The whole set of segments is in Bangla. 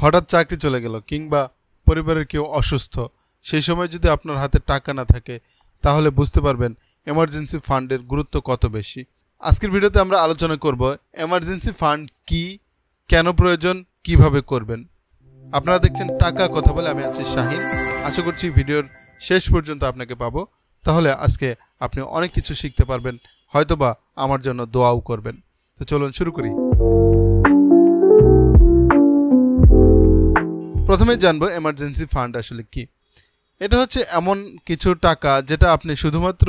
হঠাৎ চাকরি চলে গেল কিংবা পরিবারের কেউ অসুস্থ, সেই সময় যদি আপনার হাতে টাকা না থাকে তাহলে বুঝতে পারবেন এমার্জেন্সি ফান্ডের গুরুত্ব কত বেশি। আজকের ভিডিওতে আমরা আলোচনা করব এমার্জেন্সি ফান্ড কি, কেন প্রয়োজন, কিভাবে করবেন। আপনারা দেখছেন টাকা কথা বলে, আমি আছি শাহিন। আশা করছি ভিডিওর শেষ পর্যন্ত আপনাকে পাবো, তাহলে আজকে আপনি অনেক কিছু শিখতে পারবেন, হয়তোবা আমার জন্য দোয়াও করবেন। তো চলুন শুরু করি। প্রথমে জানবো এমার্জেন্সি ফান্ড আসলে কি। এটা হচ্ছে এমন কিছু টাকা যেটা আপনি শুধুমাত্র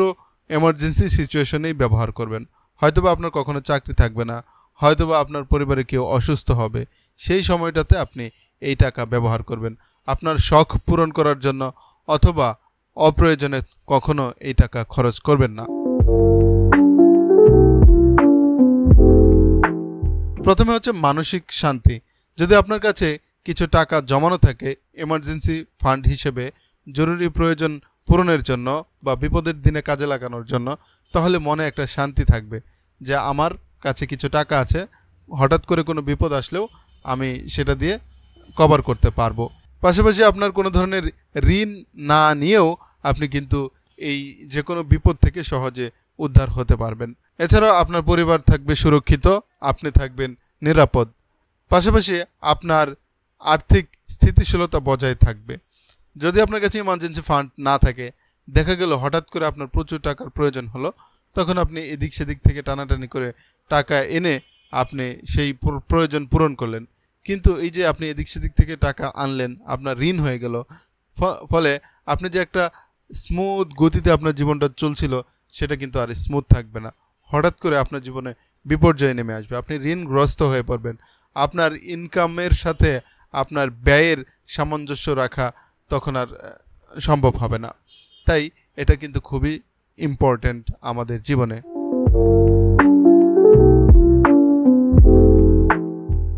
এমার্জেন্সি সিচুয়েশনেই ব্যবহার করবেন। হয়তোবা আপনার কখনো চাকরি থাকবে না, হয়তোবা আপনার পরিবারে কেউ অসুস্থ হবে, সেই সময়টাতে আপনি এই টাকা ব্যবহার করবেন আপনার শখ পূরণ করার জন্য, অথবা অপ্রয়োজনে কখনো এই টাকা খরচ করবেন না। প্রথমে হচ্ছে মানসিক শান্তি। যদি আপনার কাছে কিছু টাকা জমানো থাকে এমার্জেন্সি ফান্ড হিসেবে জরুরি প্রয়োজন পূরণের জন্য বা বিপদের দিনে কাজে লাগানোর জন্য, তাহলে মনে একটা শান্তি থাকবে যে আমার কাছে কিছু টাকা আছে, হঠাৎ করে কোনো বিপদ আসলেও আমি সেটা দিয়ে কভার করতে পারবো। পাশাপাশি আপনার কোনো ধরনের ঋণ না নিয়েও আপনি কিন্তু এই যে কোনো বিপদ থেকে সহজে উদ্ধার হতে পারবেন। এছাড়াও আপনার পরিবার থাকবে সুরক্ষিত, আপনি থাকবেন নিরাপদ। পাশাপাশি আপনার আর্থিক স্থিতিশীলতা বজায় থাকবে। যদি আপনার কাছে ইমার্জেন্সি ফান্ড না থাকে, দেখা গেল হঠাৎ করে আপনার প্রচুর টাকার প্রয়োজন হলো, তখন আপনি এদিক সেদিক থেকে টানাটানি করে টাকা এনে আপনি সেই প্রয়োজন পূরণ করলেন, কিন্তু এই যে আপনি এদিক সেদিক থেকে টাকা আনলেন, আপনার ঋণ হয়ে গেল। ফলে আপনি যে একটা স্মুথ গতিতে আপনার জীবনটা চলছিল সেটা কিন্তু আর স্মুথ থাকবে না। হঠাৎ করে আপনার জীবনে বিপর্যয় নেমে আসবে, আপনি ঋণগ্রস্ত হয়ে পড়বেন। আপনার ইনকামের সাথে আপনার ব্যয়ের সামঞ্জস্য রাখা তখন আর সম্ভব হবে না। তাই এটা কিন্তু খুবই ইম্পর্ট্যান্ট আমাদের জীবনে।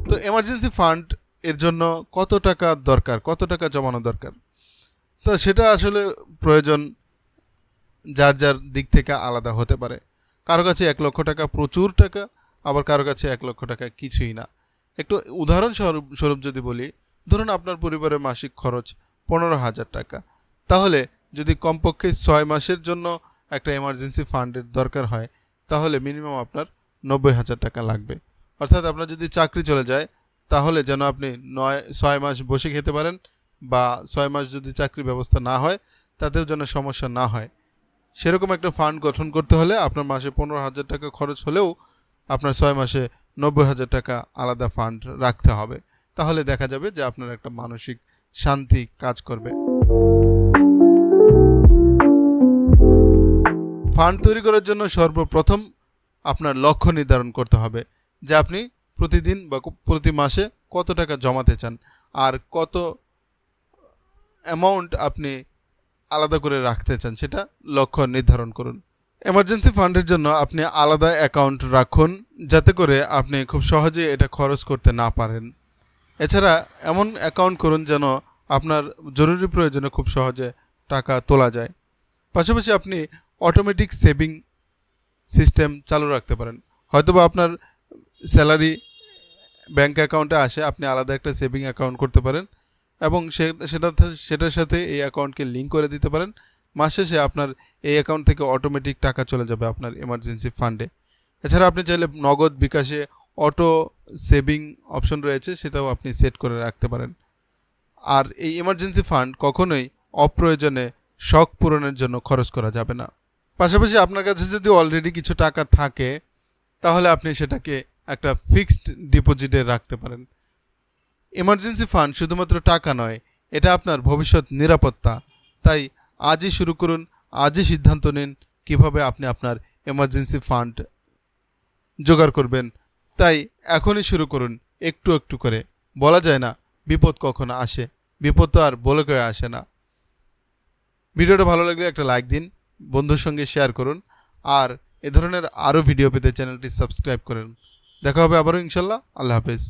তো এমার্জেন্সি ফান্ড এর জন্য কত টাকা দরকার, কত টাকা জমানো দরকার, তো সেটা আসলে প্রয়োজন যার যার দিক থেকে আলাদা হতে পারে। কারো কাছে 1 লক্ষ টাকা প্রচুর টাকা, আবার কারো কাছে 1 লক্ষ টাকা কিছুই না। একটু উদাহরণস্বরূপ যদি বলি, ধরুন আপনার পরিবারের মাসিক খরচ 15,000 টাকা, তাহলে যদি কমপক্ষে 6 মাসের জন্য একটা এমার্জেন্সি ফান্ডের দরকার হয়, তাহলে মিনিমাম আপনার 90,000 টাকা লাগবে। অর্থাৎ আপনার যদি চাকরি চলে যায়, তাহলে যেন আপনি 6 মাস বসে খেতে পারেন, বা 6 মাস যদি চাকরি ব্যবস্থা না হয় তাতেও যেন সমস্যা না হয়, সেরকম একটা ফান্ড গঠন করতে হলে আপনার মাসে 15,000 টাকা খরচ হলেও আপনার 6 মাসে 90,000 টাকা আলাদা ফান্ড রাখতে হবে। তাহলে দেখা যাবে যে আপনার একটা মানসিক শান্তি কাজ করবে। ফান্ড তৈরি করার জন্য সর্বপ্রথম আপনার লক্ষ্য নির্ধারণ করতে হবে যে আপনি প্রতিদিন বা প্রতি মাসে কত টাকা জমাতে চান, আর কত অ্যামাউন্ট আপনি আলাদা করে রাখতে চান, সেটা লক্ষ্য নির্ধারণ করুন। এমার্জেন্সি ফান্ডের জন্য আপনি আলাদা অ্যাকাউন্ট রাখুন, যাতে করে আপনি খুব সহজে এটা খরচ করতে না পারেন। এছাড়া এমন অ্যাকাউন্ট করুন যেন আপনার জরুরি প্রয়োজনে খুব সহজে টাকা তোলা যায়। পাশাপাশি আপনি অটোমেটিক সেভিং সিস্টেম চালু রাখতে পারেন। হয়তোবা আপনার স্যালারি ব্যাঙ্ক অ্যাকাউন্টে আসে, আপনি আলাদা একটা সেভিং অ্যাকাউন্ট করতে পারেন এবং সেটার সাথে এই অ্যাকাউন্টকে লিঙ্ক করে দিতে পারেন। মাস শেষে আপনার এই অ্যাকাউন্ট থেকে অটোমেটিক টাকা চলে যাবে আপনার এমার্জেন্সি ফান্ডে। এছাড়া আপনি চাইলে নগদ বিকাশে অটো সেভিং অপশন রয়েছে, সেটাও আপনি সেট করে রাখতে পারেন। আর এই এমার্জেন্সি ফান্ড কখনোই অপ্রয়োজনে শখ পূরণের জন্য খরচ করা যাবে না। পাশাপাশি আপনার কাছে যদি অলরেডি কিছু টাকা থাকে, তাহলে আপনি সেটাকে একটা ফিক্সড ডিপোজিটে রাখতে পারেন। এমার্জেন্সি ফান্ড শুধুমাত্র টাকা নয়, এটা আপনার ভবিষ্যৎ নিরাপত্তা। তাই আজই শুরু করুন, আজই সিদ্ধান্ত নিন কিভাবে আপনি আপনার এমার্জেন্সি ফান্ড জোগাড় করবেন। তাই এখনই শুরু করুন, একটু একটু করে। বলা যায় না বিপদ কখন আসে, বিপদ তো আর বলে কয়ে আসে না। ভিডিওটা ভালো লাগলে একটা লাইক দিন, বন্ধুর সঙ্গে শেয়ার করুন, আর এ ধরনের আরও ভিডিও পেতে চ্যানেলটি সাবস্ক্রাইব করুন। দেখা হবে আবারও ইনশাল্লাহ। আল্লাহ হাফেজ।